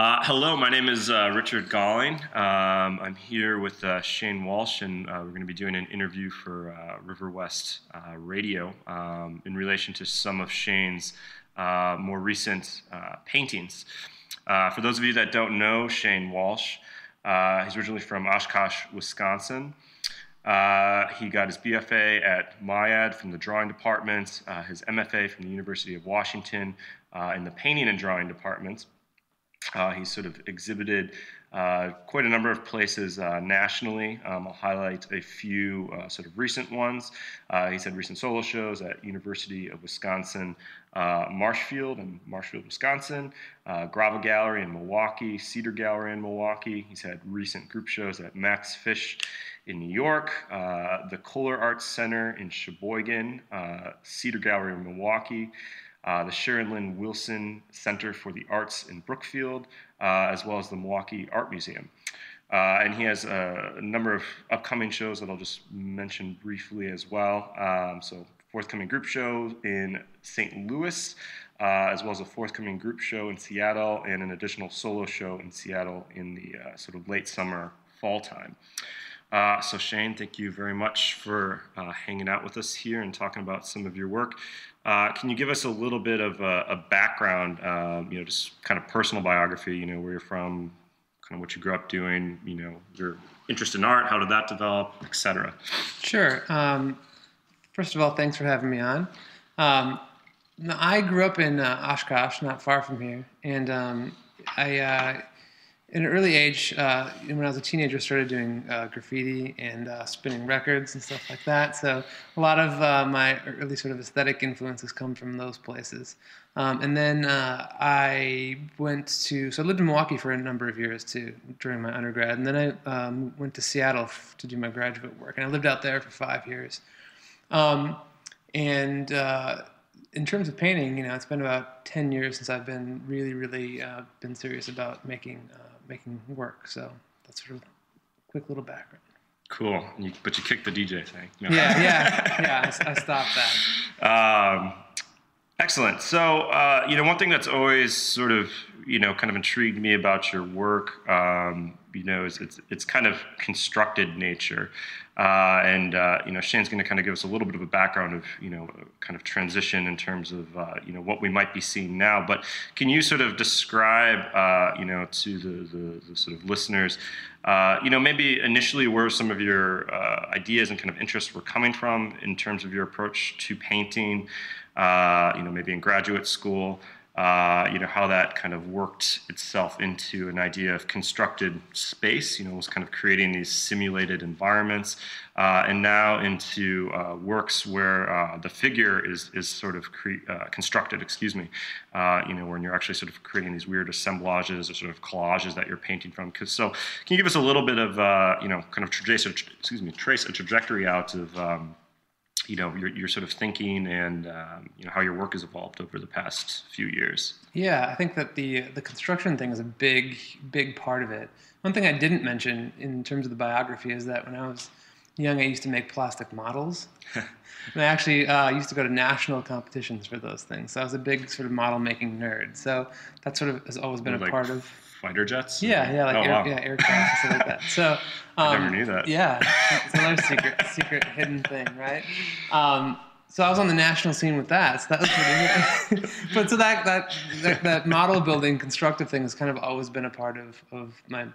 Hello, my name is Richard Galling. I'm here with Shane Walsh, and we're going to be doing an interview for River West Radio in relation to some of Shane's more recent paintings. For those of you that don't know Shane Walsh, he's originally from Oshkosh, Wisconsin. He got his BFA at MIAD from the drawing department, his MFA from the University of Washington in the painting and drawing departments. He's sort of exhibited quite a number of places nationally. I'll highlight a few sort of recent ones. He's had recent solo shows at University of Wisconsin Marshfield in Marshfield, Wisconsin, Gravel Gallery in Milwaukee, Cedar Gallery in Milwaukee. He's had recent group shows at Max Fish in New York, the Kohler Arts Center in Sheboygan, Cedar Gallery in Milwaukee, the Sharon Lynn Wilson Center for the Arts in Brookfield, as well as the Milwaukee Art Museum. And he has a number of upcoming shows that I'll just mention briefly as well. So forthcoming group show in St. Louis, as well as a forthcoming group show in Seattle, and an additional solo show in Seattle in the sort of late summer, fall time. So Shane, thank you very much for hanging out with us here and talking about some of your work. Can you give us a little bit of a background, just kind of personal biography, where you're from, kind of what you grew up doing, your interest in art, how did that develop, etc. Sure. First of all, thanks for having me on. I grew up in Oshkosh, not far from here, and in an early age, when I was a teenager, started doing graffiti and spinning records and stuff like that. So a lot of my early sort of aesthetic influences come from those places. And then I I lived in Milwaukee for a number of years too during my undergrad. And then I went to Seattle to do my graduate work. And I lived out there for 5 years. In terms of painting, it's been about 10 years since I've been really been serious about making work. So that's sort of a quick little background. Cool. But you kicked the DJ thing. No. Yeah. I stopped that. Excellent. So, one thing that's always sort of, kind of intrigued me about your work, is it's kind of constructed nature. Shane's going to kind of give us a little bit of a background of, kind of transition in terms of, what we might be seeing now. But can you sort of describe, to the sort of listeners, maybe initially where some of your ideas and kind of interests were coming from in terms of your approach to painting, maybe in graduate school, how that kind of worked itself into an idea of constructed space, was kind of creating these simulated environments, and now into works where the figure is sort of constructed, when you're actually sort of creating these weird assemblages or sort of collages that you're painting from. So can you give us a little bit of, kind of trace a trajectory out of, your sort of thinking and how your work has evolved over the past few years? Yeah, I think that the construction thing is a big part of it. One thing I didn't mention in terms of the biography is that when I was young, I used to make plastic models. And I actually used to go to national competitions for those things. So I was a big sort of model making nerd. So that sort of has always been a part of fighter jets. Yeah, aircraft and stuff like that. So I never knew that. Yeah, it's another secret hidden thing, right? So I was on the national scene with that. So that was pretty good. But so that model building, constructive thing has kind of always been a part of my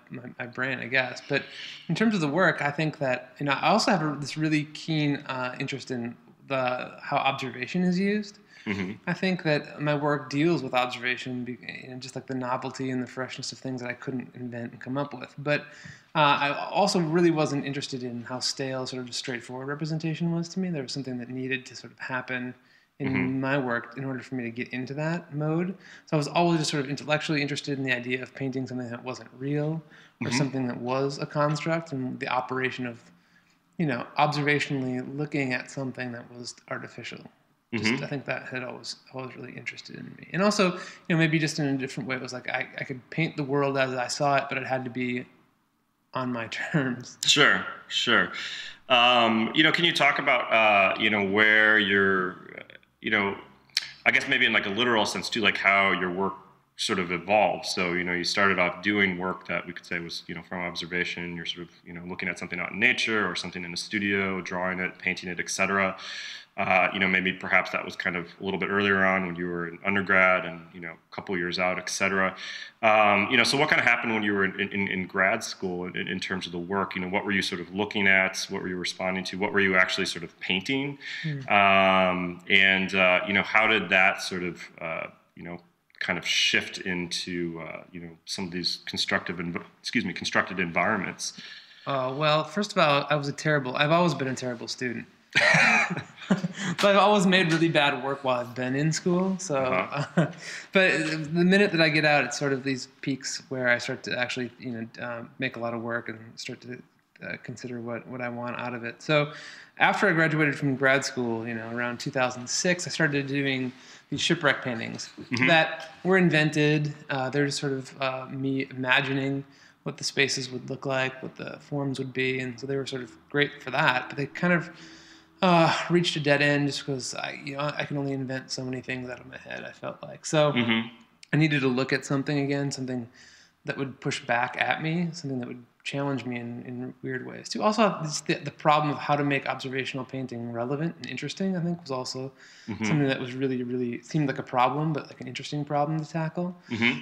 brain, I guess. But in terms of the work, I think that I also have this really keen interest in how observation is used. Mm-hmm. I think that my work deals with observation, just like the novelty and the freshness of things that I couldn't invent and come up with. But I also really wasn't interested in how stale, sort of just straightforward representation was to me. There was something that needed to sort of happen in my work in order for me to get into that mode. So I was always just sort of intellectually interested in the idea of painting something that wasn't real or something that was a construct, and the operation of, observationally looking at something that was artificial. I think that had always really interested in me. And also, maybe just in a different way, it was like I could paint the world as I saw it, but it had to be on my terms. Sure. Can you talk about, where you're, I guess maybe in like a literal sense too, like how your work sort of evolved. So, you started off doing work that we could say was, from observation. You're sort of, looking at something out in nature or something in a studio, drawing it, painting it, etc. Maybe perhaps that was kind of a little bit earlier on when you were in undergrad and, a couple years out, etc. So what kind of happened when you were in grad school in terms of the work? What were you sort of looking at? What were you responding to? What were you actually sort of painting? How did that sort of, kind of shift into, some of these constructed environments? Well, first of all, I've always been a terrible student. But I've always made really bad work while I've been in school. So, but the minute that I get out, it's sort of these peaks where I start to actually, make a lot of work and start to consider what I want out of it. So, after I graduated from grad school, around 2006, I started doing these shipwreck paintings that were invented. They're just sort of me imagining what the spaces would look like, what the forms would be, and so they were sort of great for that. But they kind of reached a dead end just because I can only invent so many things out of my head. I felt like so I needed to look at something again, something that would push back at me, something that would challenge me in weird ways too. Also, the problem of how to make observational painting relevant and interesting, I think, was also something that was really, really seemed like a problem, but like an interesting problem to tackle.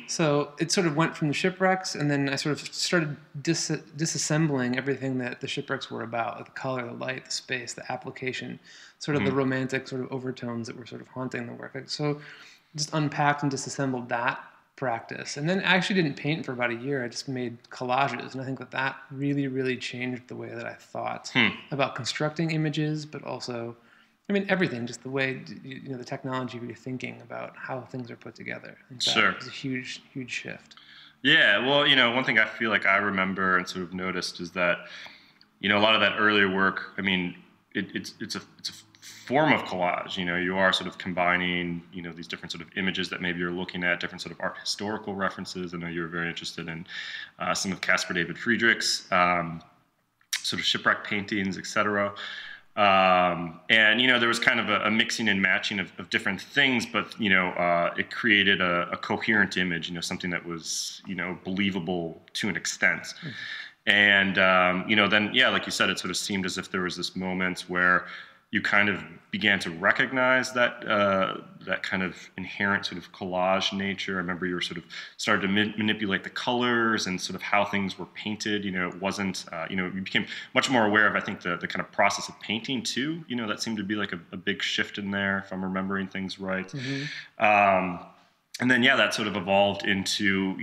So it sort of went from the shipwrecks, and then I sort of started disassembling everything that the shipwrecks were about, like the color, the light, the space, the application, sort of the romantic sort of overtones that were sort of haunting the work. So just unpacked and disassembled that practice. And then I actually didn't paint for about a year. I just made collages. And I think that really, really changed the way that I thought about constructing images, but also, everything, just the way, the technology of your thinking about how things are put together. I think that was a huge, huge shift. Yeah, well, one thing I feel like I remember and sort of noticed is that, a lot of that earlier work, it's a form of collage. You are sort of combining, these different sort of images that maybe you're looking at, different sort of art historical references. I know you were very interested in some of Caspar David Friedrich's sort of shipwreck paintings, etc. There was kind of a mixing and matching of different things, but, it created a coherent image, something that was, believable to an extent. And, then, like you said, it sort of seemed as if there was this moment where you kind of began to recognize that that kind of inherent sort of collage nature. I remember you were sort of started to manipulate the colors and sort of how things were painted. It wasn't, you became much more aware of, I think, the kind of process of painting too. That seemed to be like a big shift in there, if I'm remembering things right. And then, that sort of evolved into,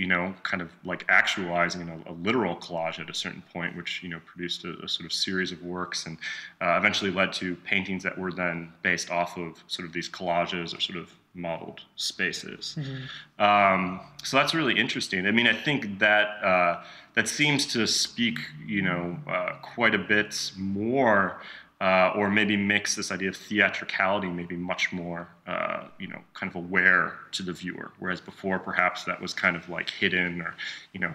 kind of like actualizing a literal collage at a certain point, which, produced a sort of series of works and eventually led to paintings that were then based off of sort of these collages or sort of modeled spaces. So that's really interesting. I think that that seems to speak, quite a bit more or maybe makes this idea of theatricality maybe much more, kind of aware to the viewer. Whereas before, perhaps that was kind of like hidden, or,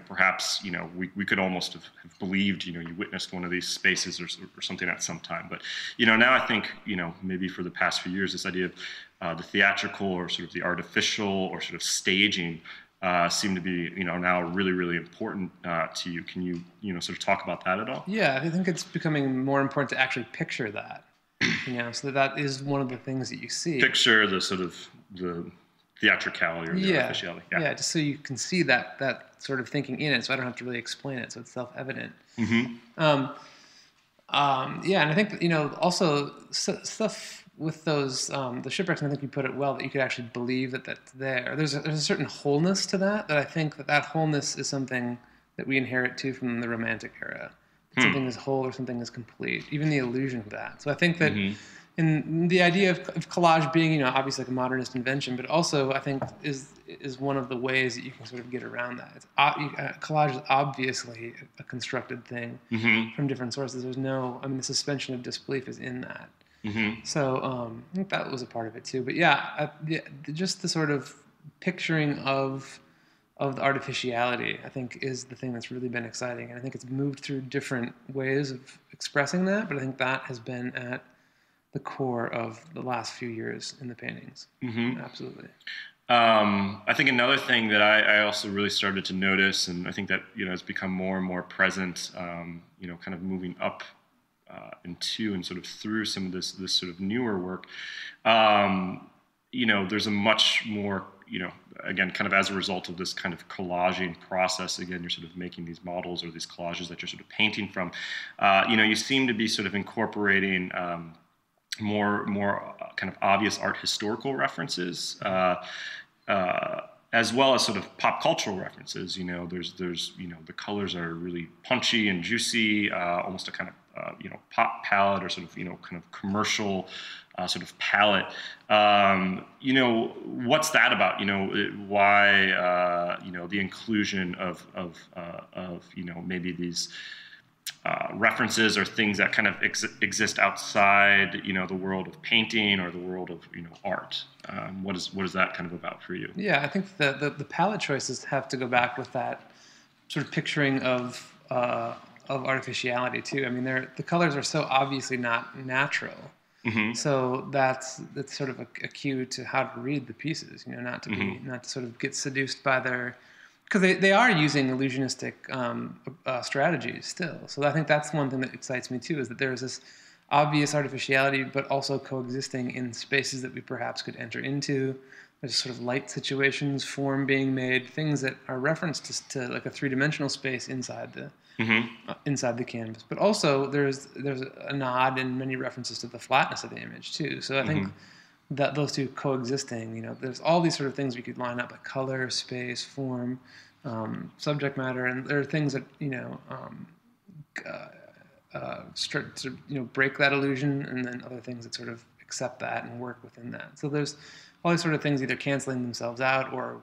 perhaps, we could almost have believed, you witnessed one of these spaces or something at some time. But, now I think, maybe for the past few years, this idea of the theatrical or sort of the artificial or sort of staging seem to be, now really, really important to you. Can you, sort of talk about that at all? Yeah, I think it's becoming more important to actually picture that, so that is one of the things that you see. Picture the sort of the theatrtricality or the artificiality. Yeah, just so you can see that sort of thinking in it, so I don't have to really explain it, so it's self-evident. And I think that, also stuff with those the shipwrecks, I think you put it well, that you could actually believe that that's there. There's a certain wholeness to that I think that wholeness is something that we inherit too from the Romantic era. Something is whole or something is complete, even the illusion of that. So I think that in the idea of collage being, obviously like a modernist invention, but also I think is one of the ways that you can sort of get around that. Collage is obviously a constructed thing from different sources. There's no, the suspension of disbelief is in that. So I think that was a part of it too. But just the sort of picturing of the artificiality, I think, is the thing that's really been exciting. And I think it's moved through different ways of expressing that, but I think that has been at the core of the last few years in the paintings. Absolutely. I think another thing that I also really started to notice, and I think that has become more and more present, kind of moving up into and sort of through some of this sort of newer work. There's a much more, again, kind of as a result of this kind of collaging process. Again, you're sort of making these models or these collages that you're sort of painting from. You seem to be sort of incorporating more kind of obvious art historical references, as well as sort of pop cultural references. There's the colors are really punchy and juicy, almost a kind of pop palette or sort of kind of commercial sort of palette. What's that about? Why the inclusion of maybe these references or things that kind of exist outside, the world of painting or the world of, art. What is that kind of about for you? Yeah, I think the palette choices have to go back with that sort of picturing of artificiality too. I mean, the colors are so obviously not natural. Mm-hmm. So that's sort of a cue to how to read the pieces. Not to mm-hmm. not to sort of get seduced by their, because they are using illusionistic strategies still. So I think that's one thing that excites me too, is that there's this obvious artificiality, but also coexisting in spaces that we perhaps could enter into. There's sort of light situations, form being made, things that are referenced to like a three-dimensional space inside the mm-hmm. Inside the canvas. But also there's a nod and many references to the flatness of the image too. So I think mm-hmm. that those two coexisting, there's all these sort of things we could line up, like color, space, form, subject matter, and there are things that start to break that illusion, and then other things that sort of accept that and work within that. So there's all these sort of things either canceling themselves out or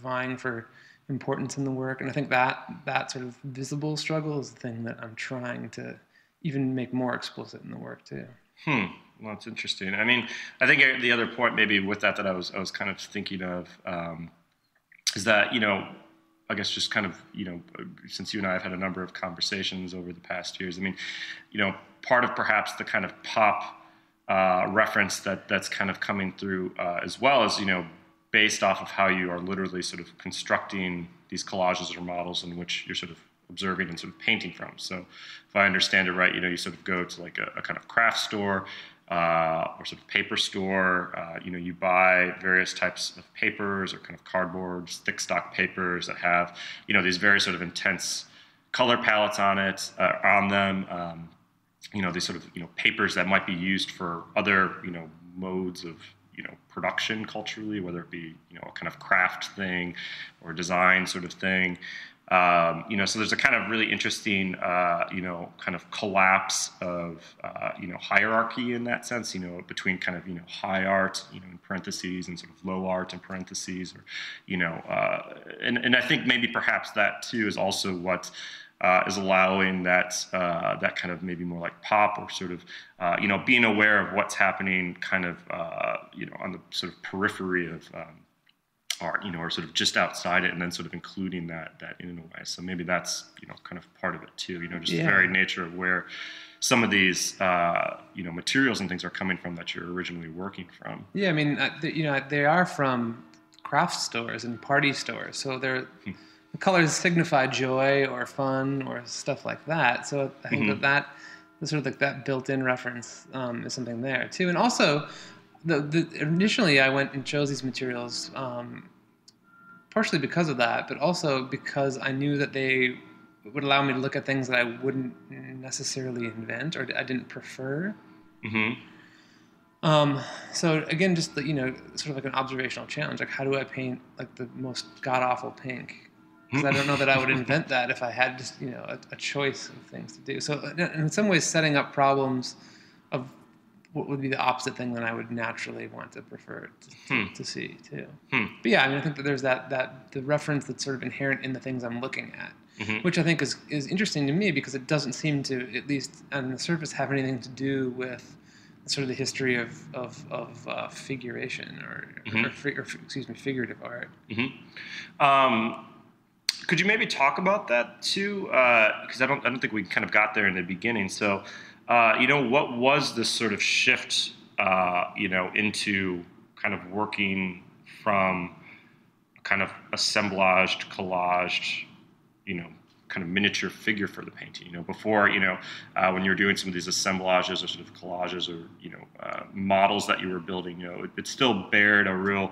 vying for importance in the work. And I think that sort of visible struggle is the thing that I'm trying to even make more explicit in the work too. Well, it's interesting. I mean, I think the other point maybe with that I was kind of thinking of is that I guess just kind of since you and I have had a number of conversations over the past years. I mean, part of perhaps the kind of pop reference that's kind of coming through as well as based off of how you are literally sort of constructing these collages or models in which you're sort of observing and sort of painting from. So if I understand it right, you sort of go to like a kind of craft store or sort of paper store. You buy various types of papers or kind of cardboards, thick stock papers that have these very sort of intense color palettes on them. These sort of papers that might be used for other modes of production culturally, whether it be a kind of craft thing or design sort of thing. So there's a kind of really interesting, kind of collapse of, hierarchy in that sense, between kind of, high art, in parentheses, and sort of low art in parentheses, or, and I think maybe perhaps that too is also what is allowing that kind of maybe more like pop or sort of, being aware of what's happening kind of, on the sort of periphery of, art, or sort of just outside it, and then sort of including that in a way. So maybe that's kind of part of it too. Just the very nature of where some of these materials and things are coming from that you're originally working from. Yeah, I mean, they are from craft stores and party stores, so the colors signify joy or fun or stuff like that. So I think that sort of like that built-in reference is something there too, and also. Initially, I went and chose these materials partially because of that, but also because I knew that they would allow me to look at things that I wouldn't necessarily invent or I didn't prefer. So again, just sort of like an observational challenge. Like, how do I paint like the most god-awful pink? Because I don't know that I would invent that if I had just a choice of things to do. So in some ways, setting up problems of what would be the opposite thing that I would naturally want to prefer to see too. But yeah, I mean, I think that there's the reference that's sort of inherent in the things I'm looking at, which I think is interesting to me because it doesn't seem to, at least on the surface, have anything to do with sort of the history of figuration or figurative art. Could you maybe talk about that too? Because I don't think we kind of got there in the beginning. So. What was this sort of shift, into kind of working from kind of assemblaged, collaged, kind of miniature figure for the painting. Before, when you were doing some of these assemblages or sort of collages or, models that you were building, it still bared a real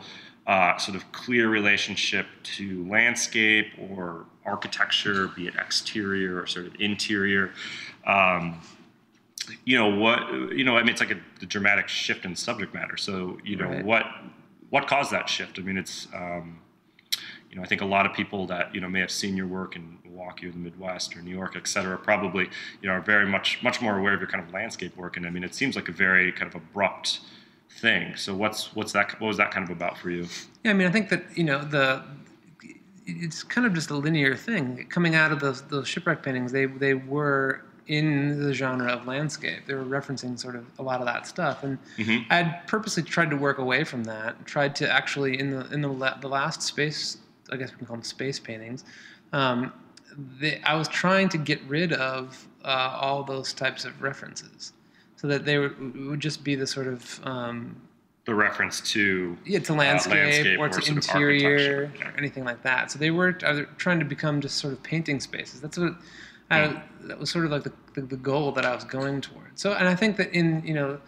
sort of clear relationship to landscape or architecture, be it exterior or sort of interior. I mean, it's like a dramatic shift in subject matter. So, Right. what caused that shift? I mean, it's, I think a lot of people that, may have seen your work in Milwaukee or the Midwest or New York, et cetera, probably, are very much more aware of your kind of landscape work. And I mean, it seems like a very kind of abrupt thing. So what was that kind of about for you? Yeah, I mean, I think that it's kind of just a linear thing coming out of those shipwreck paintings. They were in the genre of landscape. They were referencing sort of a lot of that stuff, and I'd purposely tried to work away from that. Tried to actually in the last space, I guess we can call them space paintings. I was trying to get rid of all those types of references, so that they would just be the sort of the reference to to landscape or to sort of interior architecture. or anything like that. So they were trying to become just sort of painting spaces. That's what that was sort of like the goal that I was going towards. So, and I think that in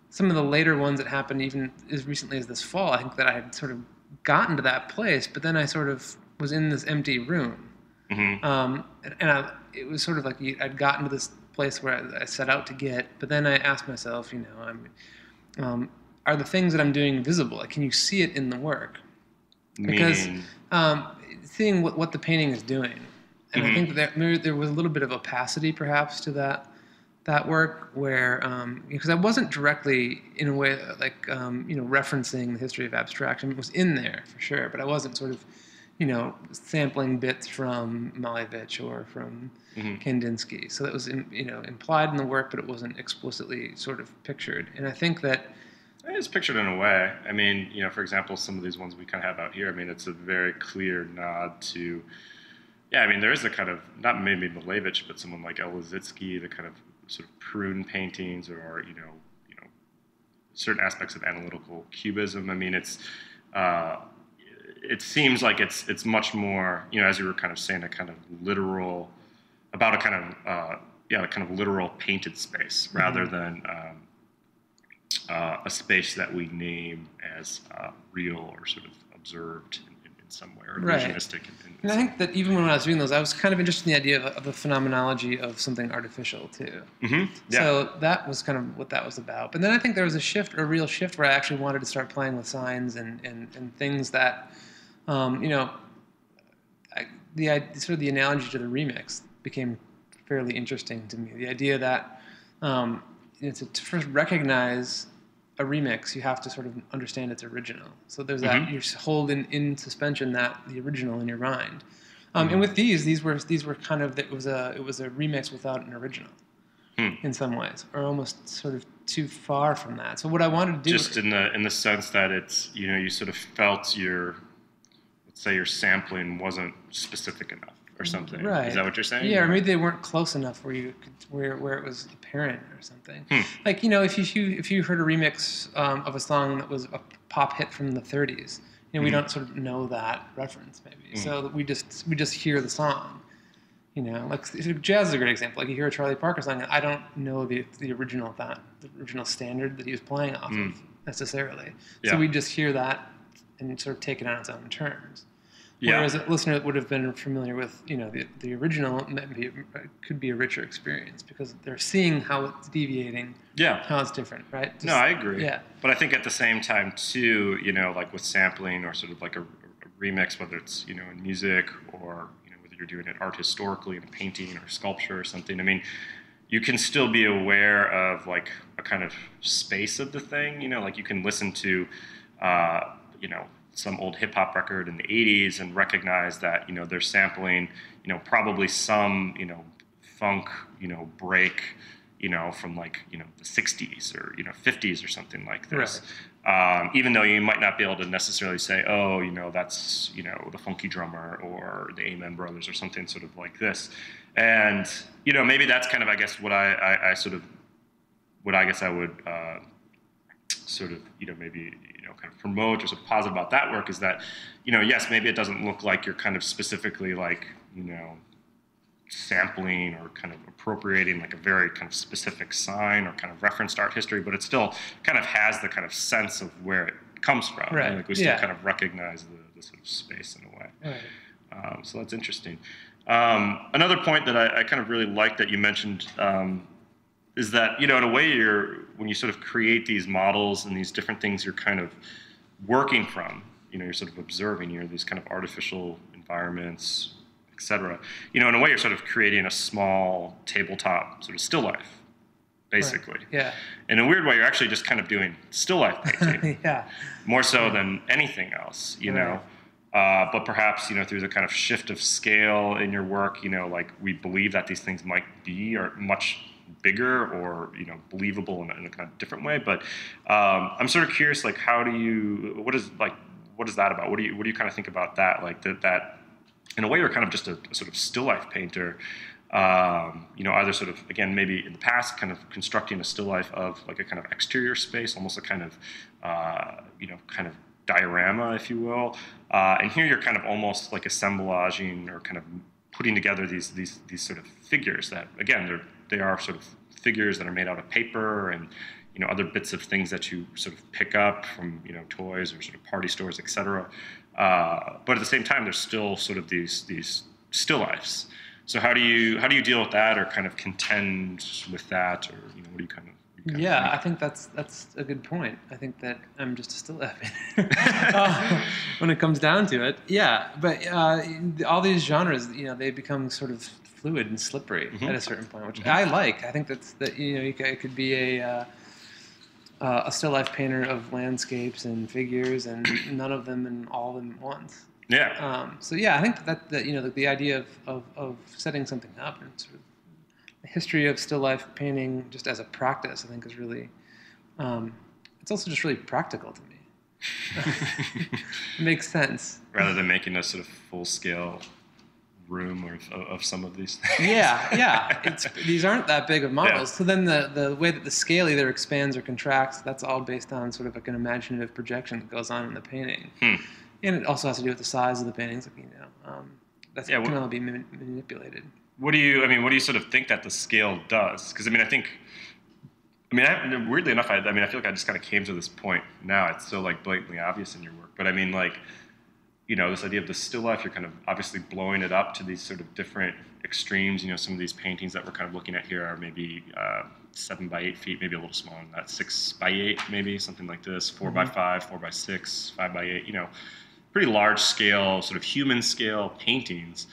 some of the later ones that happened even as recently as this fall, I think that I had sort of gotten to that place, but then I sort of was in this empty room. It was sort of like I'd gotten to this place where I set out to get, but then I asked myself, are the things that I'm doing visible? Like, can you see it in the work? Because seeing what the painting is doing, and I think that there was a little bit of opacity perhaps to that work, where because I wasn't directly in a way like referencing the history of abstraction. It was in there for sure, but I wasn't sort of sampling bits from Malevich or from Kandinsky. So that was implied in the work, but it wasn't explicitly sort of pictured. And I think that it's pictured in a way. I mean, for example, some of these ones we kind of have out here, I mean, it's a very clear nod to, I mean, there is a kind of, not maybe Malevich, but someone like Elizitsky, the kind of sort of prune paintings, or, certain aspects of analytical cubism. I mean, it seems like it's much more, as you were kind of saying, a kind of literal, about a kind of literal painted space, rather than a space that we name as real or sort of observed in some way, or illusionistic. And I think that even when I was doing those, I was kind of interested in the idea of the phenomenology of something artificial too. So that was kind of what that was about. But then I think there was a real shift, where I actually wanted to start playing with signs and things that, sort of the analogy to the remix became fairly interesting to me. The idea that to first recognize a remix, you have to sort of understand its original. So there's that you hold in suspension that the original in your mind. And with these were kind of, it was a remix without an original in some ways, or almost sort of too far from that. So what I wanted to do, just in the sense that it's you sort of felt let's say your sampling wasn't specific enough or something. Right. Is that what you're saying? Yeah, or maybe they weren't close enough where where it was apparent or something. Like if you heard a remix of a song that was a pop hit from the 30s, we don't sort of know that reference maybe. So we just hear the song. Like jazz is a great example. Like you hear a Charlie Parker song, and I don't know the original standard that he was playing off of necessarily. So we just hear that and sort of take it on its own terms. Whereas a listener that would have been familiar with, the original, maybe could be a richer experience because they're seeing how it's deviating, how it's different, right? No, I agree. Yeah. But I think at the same time too, like with sampling or sort of like a remix, whether it's in music or whether you're doing it art historically in a painting or sculpture or something. I mean, you can still be aware of like a kind of space of the thing. Like you can listen to, some old hip hop record in the 80s and recognize that, they're sampling, probably some, funk, break, from like, the 60s or, 50s or something like this. Right. Even though you might not be able to necessarily say, oh, that's, the Funky Drummer or the Amen Brothers or something sort of like this. And, maybe that's kind of, I guess, what I guess I would sort of, maybe, kind of promote or sort of positive about that work is that, yes, maybe it doesn't look like you're kind of specifically like, sampling or kind of appropriating like a very kind of specific sign or kind of referenced art history, but it still kind of has the kind of sense of where it comes from. Right. Like we still kind of recognize the sort of space in a way. Right. So that's interesting. Another point that I kind of really like that you mentioned is that, in a way when you sort of create these models and these different things you're kind of working from, you're sort of observing, these kind of artificial environments, et cetera. In a way you're sort of creating a small tabletop sort of still life, basically. Right. Yeah. In a weird way, you're actually just kind of doing still life painting. Yeah. More so than anything else, Right. But perhaps, through the kind of shift of scale in your work, like we believe that these things might be or much bigger or, believable in a kind of different way. But I'm sort of curious, like, what is that about? What do you kind of think about that? Like that in a way, you're kind of just a sort of still life painter, either sort of, again, maybe in the past, kind of constructing a still life of like a kind of exterior space, almost a kind of, kind of diorama, if you will. And here you're kind of almost like assemblaging or kind of putting together these sort of figures that, again, they are sort of figures that are made out of paper and, other bits of things that you sort of pick up from, toys or sort of party stores, et cetera. But at the same time, there's still sort of these still lifes. So how do you deal with that, or kind of contend with that, or what do you kind of? I think that's a good point. I think that I'm just a still life when it comes down to it. Yeah, but all these genres, they become sort of fluid and slippery at a certain point, which I like. I think it could be a still life painter of landscapes and figures, and none of them and all of them at once. Yeah. I think that the idea of setting something up and sort of the history of still life painting just as a practice, I think, is really it's also just really practical to me. It makes sense. Rather than making a sort of full scale room of some of these things. Yeah. These aren't that big of models. Yeah. So then the way that the scale either expands or contracts, that's all based on sort of like an imaginative projection that goes on in the painting. And it also has to do with the size of the paintings. That can all be manipulated. What do you sort of think that the scale does? Because weirdly enough, I feel like I just kind of came to this point now. It's so like blatantly obvious in your work, but this idea of the still life, you're kind of obviously blowing it up to these sort of different extremes. Some of these paintings that we're kind of looking at here are maybe 7 by 8 feet, maybe a little smaller than that, 6 by 8, maybe something like this, 4 by 5, 4 by 6, 5 by 8. Pretty large scale, sort of human scale paintings,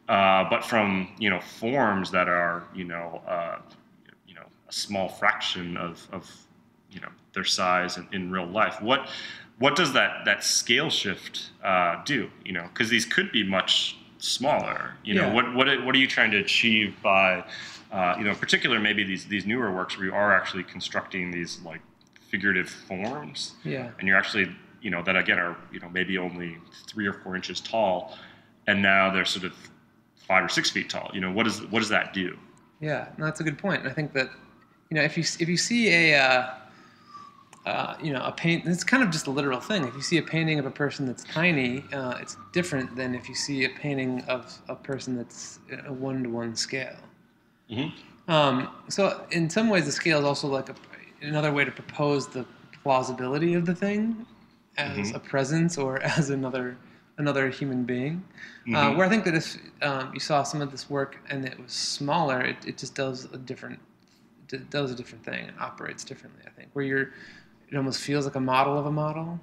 but from forms that are a small fraction of their size in real life. What does that scale shift do? Because these could be much smaller. What are you trying to achieve by, in particular, maybe these newer works where you are actually constructing these like figurative forms, and you're actually that again are maybe only 3 or 4 inches tall, and now they're sort of 5 or 6 feet tall. What does that do? Yeah, no, that's a good point. And I think that if you see a paint, it's kind of just a literal thing. If you see a painting of a person that's tiny, it's different than if you see a painting of a person that's a 1-to-1 scale. So in some ways, the scale is also like another way to propose the plausibility of the thing as a presence or as another human being. Where I think that if you saw some of this work and it was smaller, it just does a different thing and operates differently. I think where it almost feels like a model of a model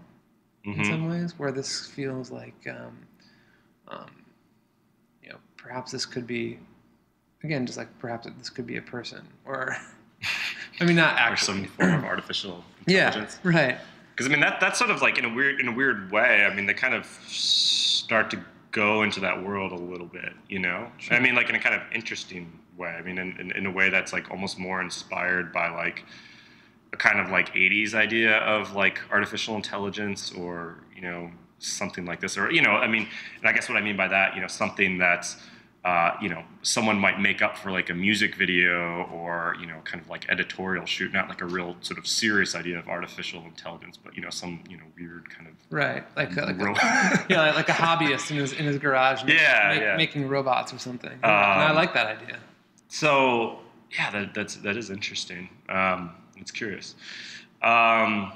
in some ways, where this feels like perhaps this could be, again, just like perhaps this could be a person, or not actually, or some form of artificial intelligence. Yeah, right. Because that's sort of like in a weird way. They kind of start to go into that world a little bit, Sure. Like in a kind of interesting way. In a way that's like almost more inspired by like a kind of like 80s idea of like artificial intelligence, or something like this, or and I guess what I mean by that, something that's someone might make up for like a music video or, kind of like editorial shoot, not like a real sort of serious idea of artificial intelligence, but, some, weird kind of. Right. Yeah, like a hobbyist in his garage making robots or something. And I like that idea. So, yeah, that is interesting. It's curious. Let's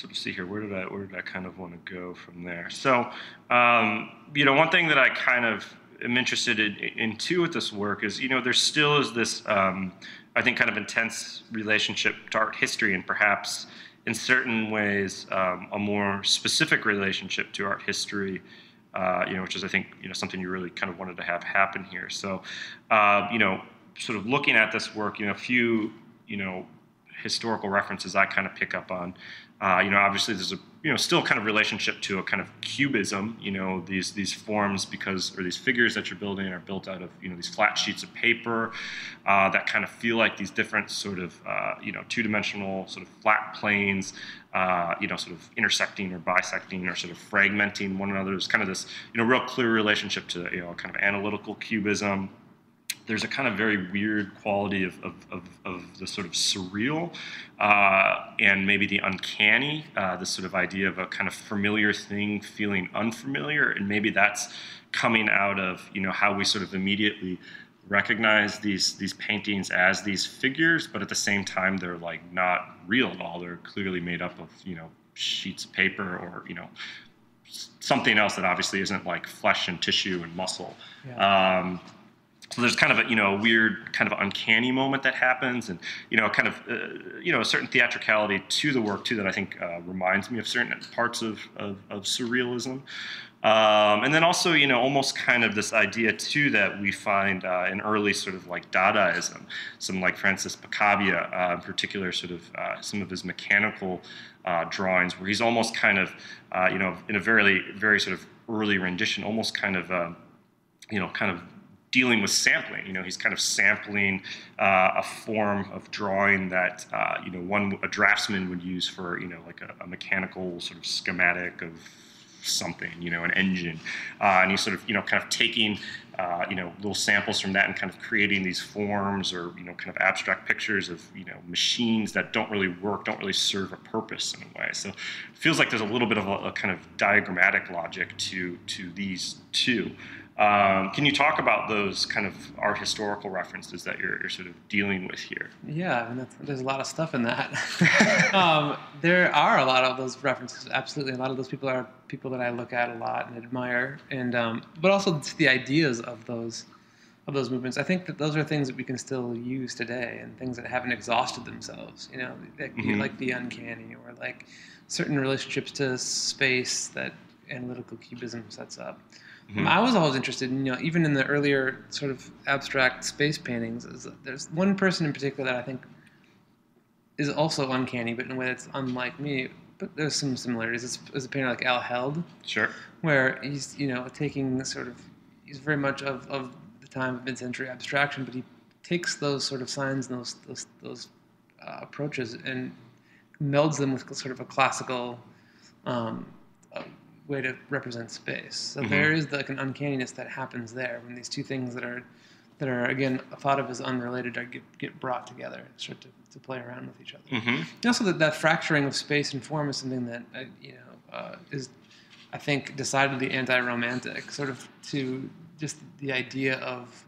sort of see here. Where did I kind of want to go from there? So, one thing that I kind of am interested in too with this work is, there still is this, I think, kind of intense relationship to art history, and perhaps in certain ways a more specific relationship to art history, which is, I think, something you really kind of wanted to have happen here. So, sort of looking at this work, a few, historical references I kind of pick up on. Obviously there's a still kind of relationship to a kind of cubism. These forms or these figures that you're building are built out of these flat sheets of paper that kind of feel like these different sort of two-dimensional sort of flat planes, sort of intersecting or bisecting or sort of fragmenting one another. There's kind of this real clear relationship to kind of analytical cubism. There's a kind of very weird quality of the sort of surreal and maybe the uncanny, this sort of idea of a kind of familiar thing feeling unfamiliar, and maybe that's coming out of how we sort of immediately recognize these paintings as these figures, but at the same time they're like not real at all. They're clearly made up of sheets of paper or something else that obviously isn't like flesh and tissue and muscle. Yeah. So there's kind of a weird kind of uncanny moment that happens, and kind of a certain theatricality to the work too that I think reminds me of certain parts of surrealism, and then also almost kind of this idea too that we find in early sort of like Dadaism, some like Francis Picabia in particular, sort of some of his mechanical drawings where he's almost kind of in a very very sort of early rendition, almost kind of kind of dealing with sampling. He's kind of sampling a form of drawing that a draftsman would use for like a mechanical sort of schematic of something, an engine, and he's sort of kind of taking little samples from that and kind of creating these forms or kind of abstract pictures of machines that don't really work, don't really serve a purpose in a way. So it feels like there's a little bit of a kind of diagrammatic logic to these two. Can you talk about those kind of art historical references that you're sort of dealing with here? Yeah, I mean, there's a lot of stuff in that. There are a lot of those references, absolutely. A lot of those people are people that I look at a lot and admire, and but also the ideas of those movements. I think that those are things that we can still use today, and things that haven't exhausted themselves. Like the uncanny, or like certain relationships to space that analytical cubism sets up. Mm-hmm. I was always interested in, even in the earlier sort of abstract space paintings, there's one person in particular that I think is also uncanny, but in a way that's unlike me. But there's some similarities. It's a painter like Al Held. Sure. Where he's, taking he's very much of the time of mid-century abstraction, but he takes those sort of signs and those approaches and melds them with sort of a classical way to represent space. So mm-hmm. There is like an uncanniness that happens there when these two things that are again thought of as unrelated get brought together and start to play around with each other. Mm-hmm. And also that fracturing of space and form is something that is, I think, decidedly anti-romantic, sort of to just the idea of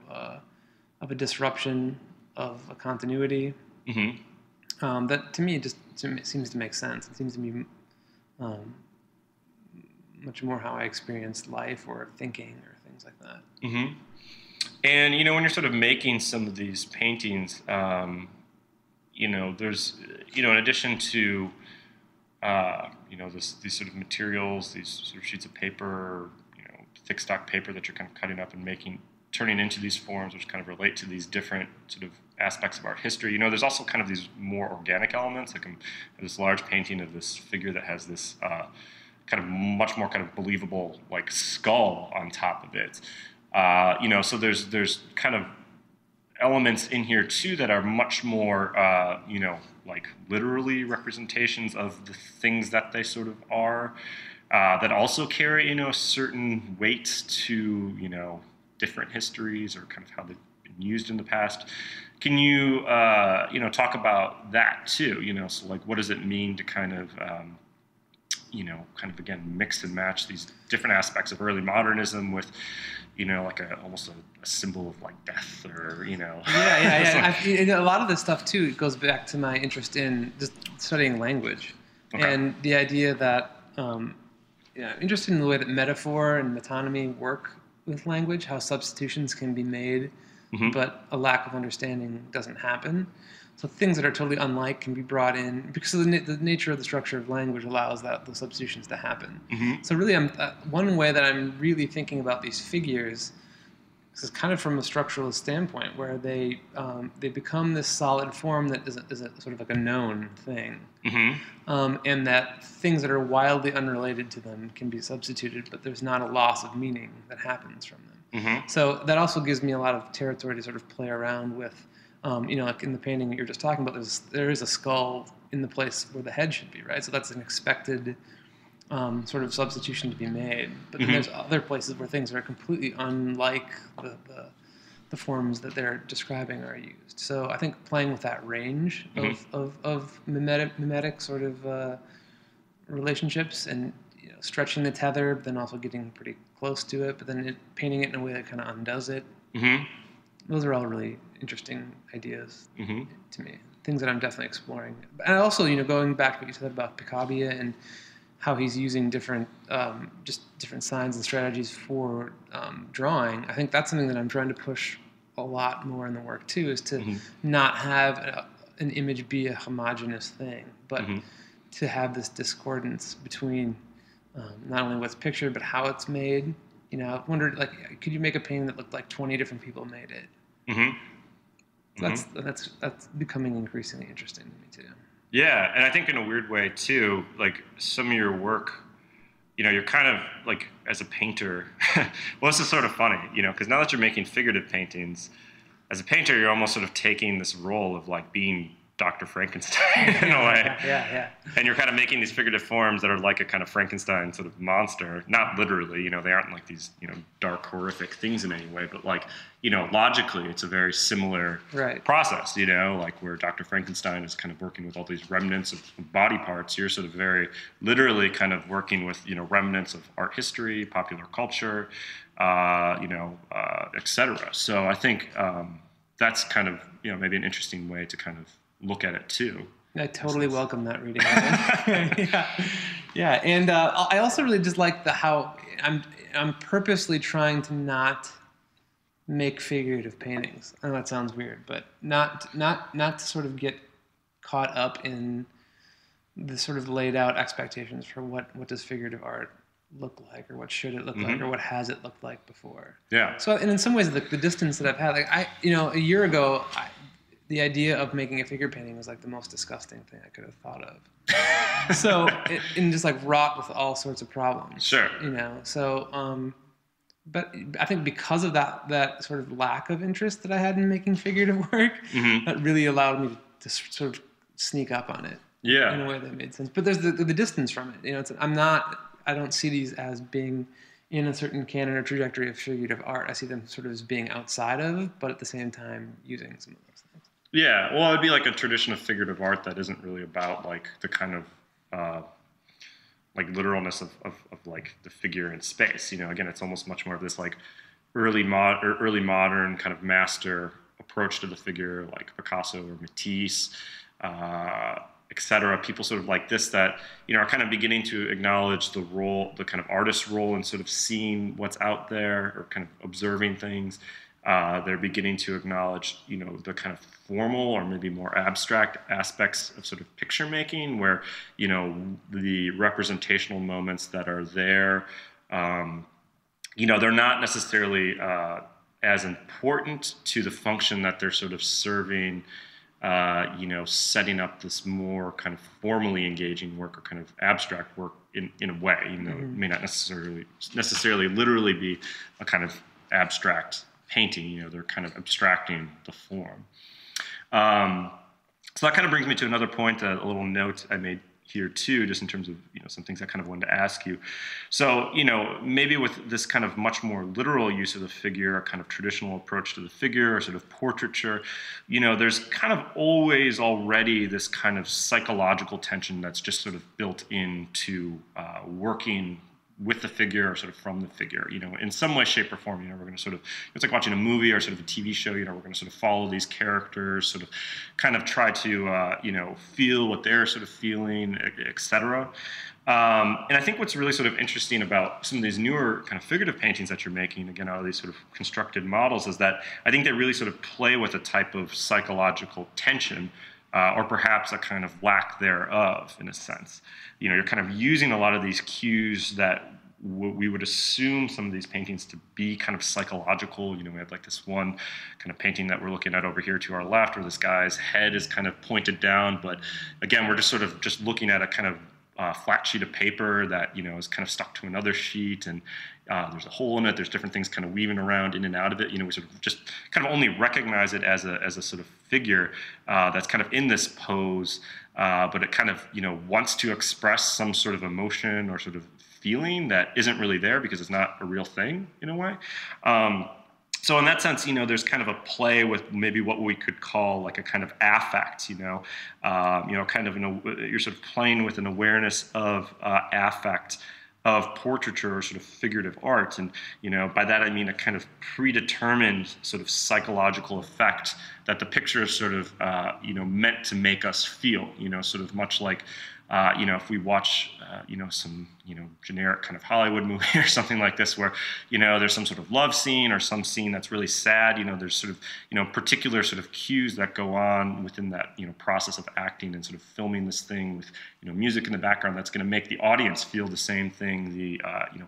a disruption of a continuity. Mm-hmm. That to me seems to make sense. It seems to be much more how I experience life or thinking or things like that. Mm-hmm. And when you're sort of making some of these paintings, there's in addition to these sort of materials, these sort of sheets of paper, thick stock paper that you're kind of cutting up and turning into these forms, which kind of relate to these different sort of aspects of art history. There's also kind of these more organic elements, like this large painting of this figure that has this kind of much more kind of believable like skull on top of it. So there's kind of elements in here too that are much more like literally representations of the things that they sort of are, that also carry a certain weight to different histories or kind of how they've been used in the past. Can you, talk about that too? So like, what does it mean to kind of, again, mix and match these different aspects of early modernism with, like almost a symbol of like death or, Yeah. A lot of this stuff too, it goes back to my interest in just studying language. Okay. And the idea that, interested in the way that metaphor and metonymy work with language, how substitutions can be made, but a lack of understanding doesn't happen. So things that are totally unlike can be brought in because the nature of the structure of language allows those substitutions to happen. So really, one way that I'm really thinking about these figures is kind of from a structuralist standpoint, where they become this solid form that is a sort of like a known thing, and that things that are wildly unrelated to them can be substituted, but there's not a loss of meaning that happens from them. So that also gives me a lot of territory to sort of play around with. Like in the painting that you're just talking about, there is a skull in the place where the head should be, right? So that's an expected sort of substitution to be made. But then there's other places where things are completely unlike the forms that they're describing are used. So I think playing with that range of mimetic sort of relationships and stretching the tether, but then also getting pretty close to it, but then painting it in a way that kind of undoes it. Those are all really interesting ideas to me. Things that I'm definitely exploring. And also, going back to what you said about Picabia and how he's using different signs and strategies for drawing, I think that's something that I'm trying to push a lot more in the work too, is to not have an image be a homogeneous thing, but to have this discordance between not only what's pictured, but how it's made. I wondered, like, could you make a painting that looked like 20 different people made it? That's becoming increasingly interesting to me too. Yeah, and I think in a weird way too, like some of your work, you're kind of like, as a painter, well, this is sort of funny, because now that you're making figurative paintings, as a painter, you're almost sort of taking this role of like being Dr. Frankenstein in a way. Yeah. And you're kind of making these figurative forms that are like a kind of Frankenstein sort of monster. Not literally, they aren't like these, dark, horrific things in any way, but like, logically, it's a very similar process, like where Dr. Frankenstein is kind of working with all these remnants of body parts. You're sort of very literally kind of working with, remnants of art history, popular culture, et cetera. So I think that's kind of, maybe an interesting way to kind of look at it too. I totally welcome that reading. Yeah. And I also really just like how I'm purposely trying to not make figurative paintings. I know that sounds weird, but not to sort of get caught up in the sort of laid out expectations for what does figurative art look like, or what should it look like, or what has it looked like before. Yeah. So, and in some ways, the distance that I've had, like a year ago, the idea of making a figure painting was like the most disgusting thing I could have thought of. So, and just like wrought with all sorts of problems. Sure. So, but I think because of that sort of lack of interest that I had in making figurative work, that really allowed me to sort of sneak up on it. Yeah. In a way that made sense. But there's the distance from it. I don't see these as being in a certain canon or trajectory of figurative art. I see them sort of as being outside of, but at the same time using some of those things. Yeah, well, it'd be like a tradition of figurative art that isn't really about like the kind of like literalness of like the figure in space. Again, it's almost much more of this like early modern kind of master approach to the figure, like Picasso or Matisse, etc. People sort of like this that are kind of beginning to acknowledge the kind of artist's role in sort of seeing what's out there or kind of observing things. They're beginning to acknowledge, the kind of formal or maybe more abstract aspects of sort of picture making, where, the representational moments that are there, they're not necessarily as important to the function that they're sort of serving, setting up this more kind of formally engaging work or kind of abstract work in a way. It may not necessarily literally be a kind of abstract painting. They're kind of abstracting the form. So that kind of brings me to another point, a little note I made here too, just in terms of, some things I kind of wanted to ask you. So, maybe with this kind of much more literal use of the figure, a kind of traditional approach to the figure, or sort of portraiture, there's kind of always already this kind of psychological tension that's just sort of built into working with the figure or sort of from the figure, in some way, shape, or form. We're going to sort of, it's like watching a movie or sort of a TV show. We're going to sort of follow these characters, sort of kind of try to feel what they're sort of feeling, etc. And I think what's really sort of interesting about some of these newer kind of figurative paintings that you're making, again, out of these sort of constructed models, is that I think they really sort of play with a type of psychological tension, or perhaps a kind of lack thereof, in a sense. You're kind of using a lot of these cues that we would assume some of these paintings to be kind of psychological. We have like this one kind of painting that we're looking at over here to our left, where this guy's head is kind of pointed down, but again, we're just sort of just looking at a kind of flat sheet of paper that is kind of stuck to another sheet, and there's a hole in it. There's different things kind of weaving around in and out of it. We sort of just kind of only recognize it as a sort of figure that's kind of in this pose, but it kind of wants to express some sort of emotion or sort of feeling that isn't really there because it's not a real thing in a way. So in that sense, there's kind of a play with maybe what we could call like a kind of affect, kind of you're sort of playing with an awareness of affect, of portraiture or sort of figurative art. And, by that I mean a kind of predetermined sort of psychological effect that the picture is sort of, meant to make us feel, sort of much like, if we watch, some, generic kind of Hollywood movie or something like this where, there's some sort of love scene or some scene that's really sad, there's sort of, particular sort of cues that go on within that, process of acting and sort of filming this thing with, music in the background that's going to make the audience feel the same thing the,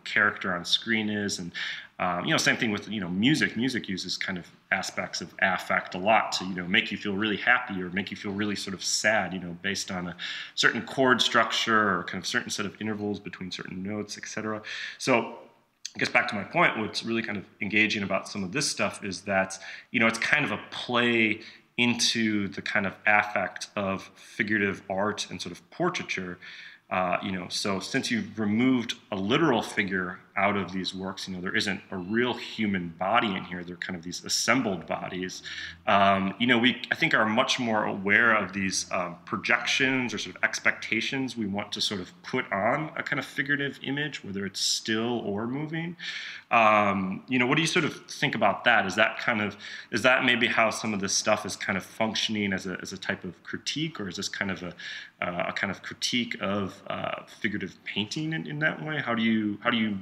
character on screen is. And, same thing with, music. Music uses kind of aspects of affect a lot to, make you feel really happy or make you feel really sort of sad, based on a certain chord structure or kind of certain set of intervals between certain notes, etc. So I guess back to my point, what's really kind of engaging about some of this stuff is that, it's kind of a play into the kind of affect of figurative art and sort of portraiture. So since you've removed a literal figure out of these works, there isn't a real human body in here. They're kind of these assembled bodies. We, I think, are much more aware of these projections or sort of expectations we want to sort of put on a kind of figurative image, whether it's still or moving. What do you sort of think about that? Is that maybe how some of this stuff is kind of functioning as a type of critique, or is this kind of a kind of critique of figurative painting in that way? How do you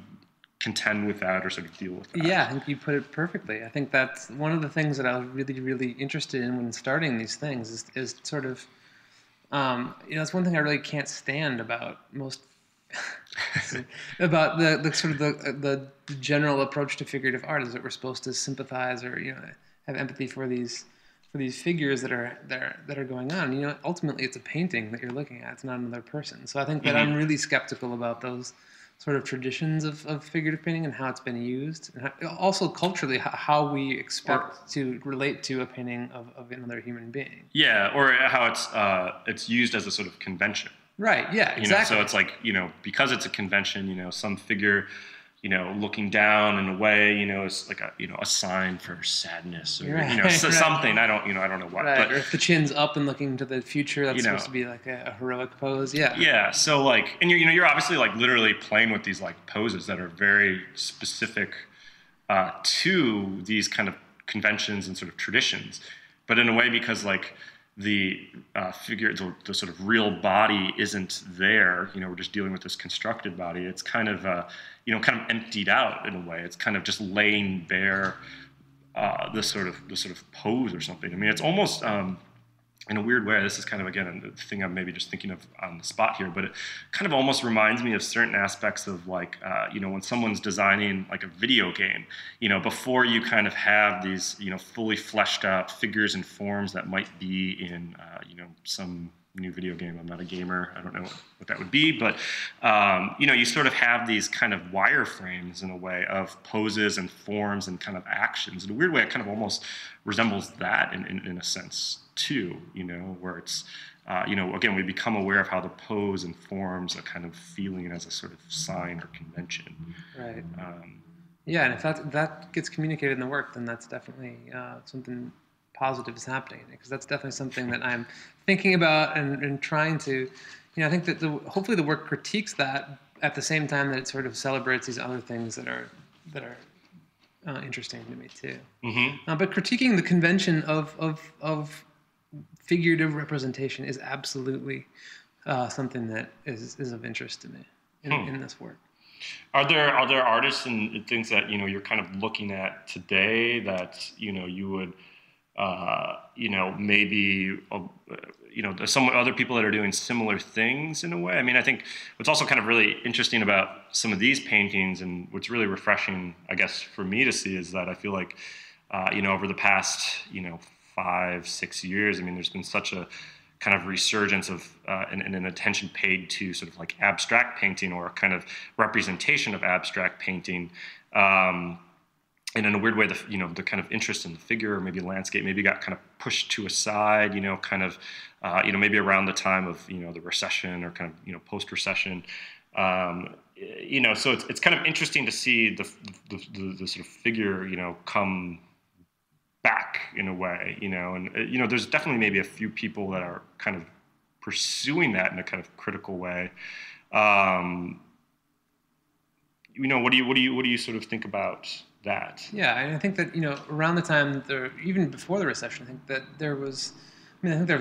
contend with that or sort of deal with that? Yeah, I think you put it perfectly. I think that's one of the things that I was really, really interested in when starting these things is sort of, it's one thing I really can't stand about most about the sort of the general approach to figurative art, is that we're supposed to sympathize or have empathy for these figures that are going on. Ultimately it's a painting that you're looking at. It's not another person. So I think that I'm really skeptical about those sort of traditions of figurative painting and how it's been used, and also culturally how we expect to relate to a painting of another human being. Yeah, or how it's used as a sort of convention. Right. Yeah. Exactly. So it's like, because it's a convention, some figure, looking down in a way, is like a sign for sadness or right, something. I don't know what. Right. But, or if the chin's up and looking to the future, that's supposed to be like a heroic pose. Yeah. Yeah. So like, and you're obviously like literally playing with these like poses that are very specific to these kind of conventions and sort of traditions, but in a way because like the figure, the sort of real body isn't there. We're just dealing with this constructed body. It's kind of, kind of emptied out in a way. It's kind of just laying bare this sort of pose or something. I mean, it's almost in a weird way. This is kind of, again, the thing I'm maybe just thinking of on the spot here, but it kind of almost reminds me of certain aspects of like, when someone's designing like a video game, before you kind of have these, fully fleshed out figures and forms that might be in, some new video game. I'm not a gamer. I don't know what that would be, but you sort of have these kind of wireframes in a way of poses and forms and kind of actions. In a weird way, it kind of almost resembles that in a sense too. Where it's again, we become aware of how the pose and forms a kind of feeling as a sort of sign or convention. Right. Yeah, and if that gets communicated in the work, then that's definitely something positive is happening, because that's definitely something that I'm thinking about and trying to, I think that hopefully the work critiques that at the same time that it sort of celebrates these other things that are interesting to me too. Mm-hmm. But critiquing the convention of figurative representation is absolutely something that is of interest to me in this work. Are there artists and things that you're kind of looking at today that you would maybe there's some other people that are doing similar things in a way? I mean, I think what's also kind of really interesting about some of these paintings, and what's really refreshing, I guess, for me to see, is that I feel like over the past 5-6 years, I mean, there's been such a kind of resurgence of and an attention paid to sort of like abstract painting, or a kind of representation of abstract painting, and in a weird way, the kind of interest in the figure, or maybe landscape, maybe got kind of pushed to a side, kind of maybe around the time of the recession, or kind of post-recession. So it's kind of interesting to see the sort of figure come back in a way, and there's definitely maybe a few people that are kind of pursuing that in a kind of critical way. What do you sort of think about that? Yeah, and I think that around the time even before the recession, I think that there was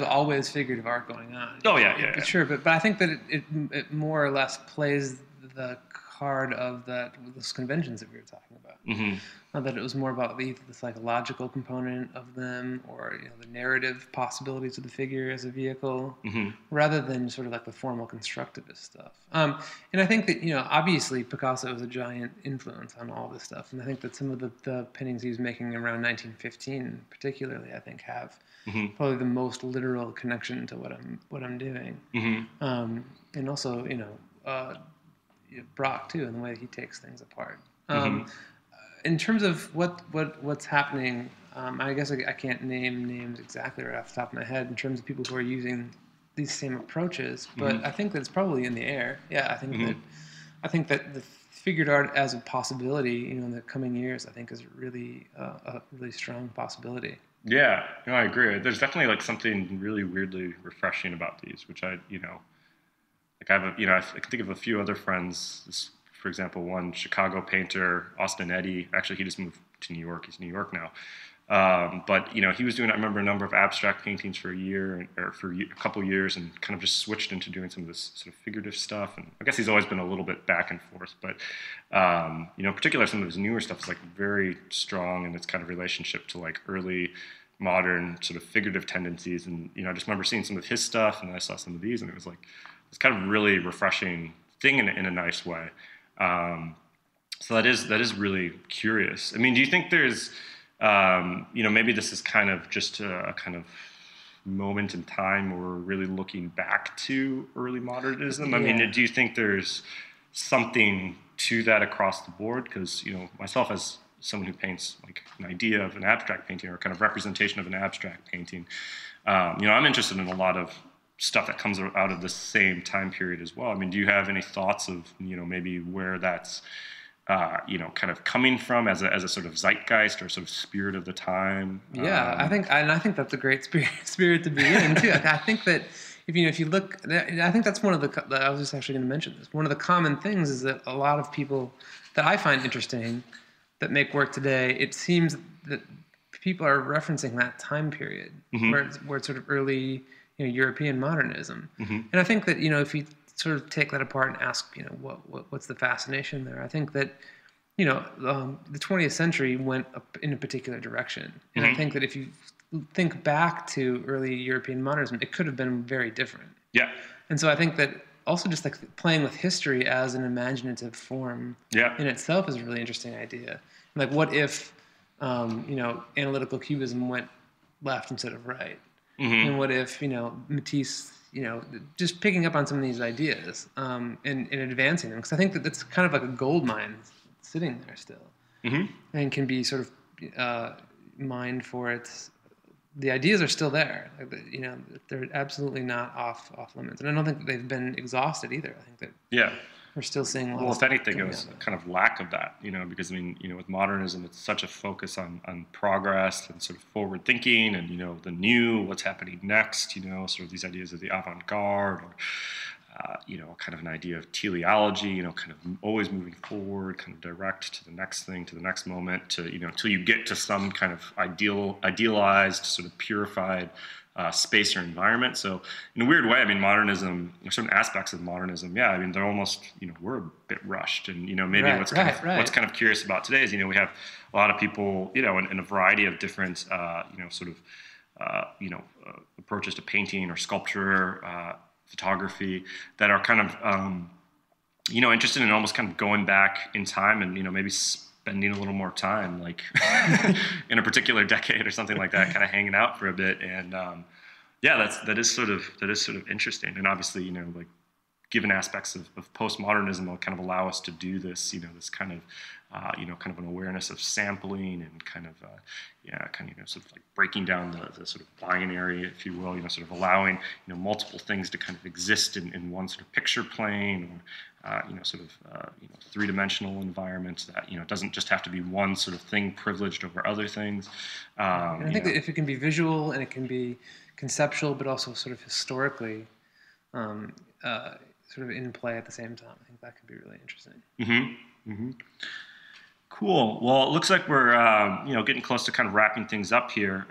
always figurative art going on. Oh yeah. Sure, but I think that it more or less plays the card of those conventions that we were talking about. Mm-hmm. That it was more about the psychological component of them, or the narrative possibilities of the figure as a vehicle, mm-hmm. rather than sort of like the formal constructivist stuff. And I think that obviously Picasso was a giant influence on all this stuff, and I think that some of the paintings he was making around 1915, particularly, I think have mm-hmm. probably the most literal connection to what I'm doing. Mm-hmm. And also Brock too, and the way he takes things apart. Mm-hmm. In terms of what's happening, I guess I can't name names exactly right off the top of my head in terms of people who are using these same approaches, but mm-hmm. I think that it's probably in the air. Yeah, mm-hmm. I think that the figured art as a possibility, in the coming years, I think is really a really strong possibility. Yeah, no, I agree. There's definitely like something really weirdly refreshing about these, which I have I can think of a few other friends. For example, one Chicago painter, Austin Eddy. Actually, he just moved to New York. He's in New York now. But he was doing, I remember, a number of abstract paintings for a year, or for a couple of years, and kind of just switched into doing some of this sort of figurative stuff. And I guess he's always been a little bit back and forth, but in particular, some of his newer stuff is like very strong in its kind of relationship to like early modern sort of figurative tendencies. And I just remember seeing some of his stuff, and then I saw some of these, and it was like this kind of really refreshing thing in a nice way. So that is really curious. I mean, do you think there's, maybe this is kind of just a kind of moment in time where we're really looking back to early modernism? Yeah. I mean, do you think there's something to that across the board? Because, myself as someone who paints like an idea of an abstract painting, or kind of representation of an abstract painting, I'm interested in a lot of stuff that comes out of the same time period as well. I mean, do you have any thoughts of, maybe where that's, kind of coming from as a sort of zeitgeist or sort of spirit of the time? Yeah, I think that's a great spirit to be in too. I think that if you look, I think that's one of I was just actually going to mention this. One of the common things is that a lot of people that I find interesting that make work today, it seems that people are referencing that time period, mm-hmm. where it's sort of early, European modernism. Mm-hmm. And I think that, if you sort of take that apart and ask, what's the fascination there? I think that, the 20th century went up in a particular direction. And mm-hmm. I think that if you think back to early European modernism, it could have been very different. Yeah. And so I think that also just like playing with history as an imaginative form in itself is a really interesting idea. Like, what if, analytical cubism went left instead of right? Mm-hmm. And what if, Matisse, just picking up on some of these ideas and advancing them, because I think that that's kind of like a gold mine sitting there still, and can be sort of mined for its. The ideas are still there. They're absolutely not off limits, and I don't think that they've been exhausted either. I think that we're still seeing a lot. Well, if anything, it was kind of lack of that, because with modernism, it's such a focus on progress and sort of forward thinking, and the new, what's happening next, sort of these ideas of the avant-garde, or kind of an idea of teleology, kind of always moving forward, kind of direct to the next thing, to the next moment, to until you get to some kind of idealized, sort of purified space or environment. So in a weird way, I mean, modernism, certain aspects of modernism, they're almost, we're a bit rushed. And, maybe what's kind of curious about today is, we have a lot of people, in a variety of different, approaches to painting or sculpture, photography, that are kind of, interested in almost kind of going back in time and, maybe spending a little more time, like in a particular decade or something like that, kind of hanging out for a bit. And that is sort of interesting. And obviously, like given aspects of postmodernism will kind of allow us to do this, this kind of, kind of an awareness of sampling and kind of, sort of like breaking down the sort of binary, if you will, sort of allowing, multiple things to kind of exist in one sort of picture plane, or, three-dimensional environments that, it doesn't just have to be one sort of thing privileged over other things. And I think that if it can be visual and it can be conceptual, but also sort of historically, sort of in play at the same time, I think that could be really interesting. Cool. Well, it looks like we're getting close to kind of wrapping things up here.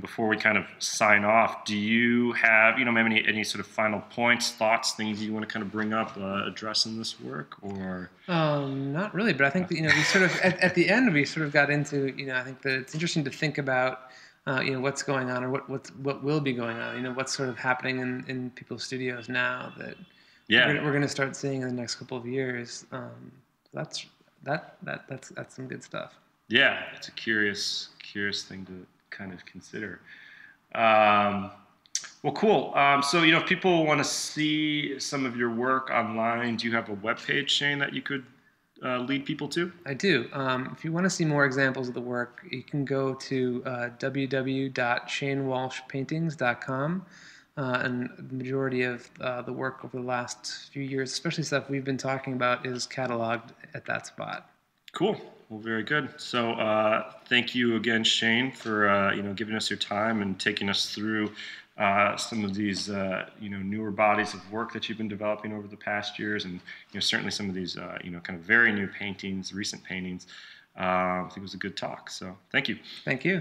Before we kind of sign off, do you have maybe any sort of final points, thoughts, things you want to kind of bring up, address in this work, or? Not really, but I think that we sort of at the end we sort of got into I think that it's interesting to think about what's going on, or what will be going on. What's sort of happening in people's studios now that we're going to start seeing in the next couple of years. That's some good stuff. Yeah, it's a curious thing to kind of consider. Well, cool. So, if people want to see some of your work online, do you have a webpage, Shane, that you could lead people to? I do. If you want to see more examples of the work, you can go to www.shanewalshpaintings.com. And the majority of the work over the last few years, especially stuff we've been talking about, is cataloged at that spot. Cool. Well, very good. So thank you again, Shane, for giving us your time and taking us through some of these newer bodies of work that you've been developing over the past years, and certainly some of these kind of very new paintings, recent paintings. I think it was a good talk. So thank you. Thank you.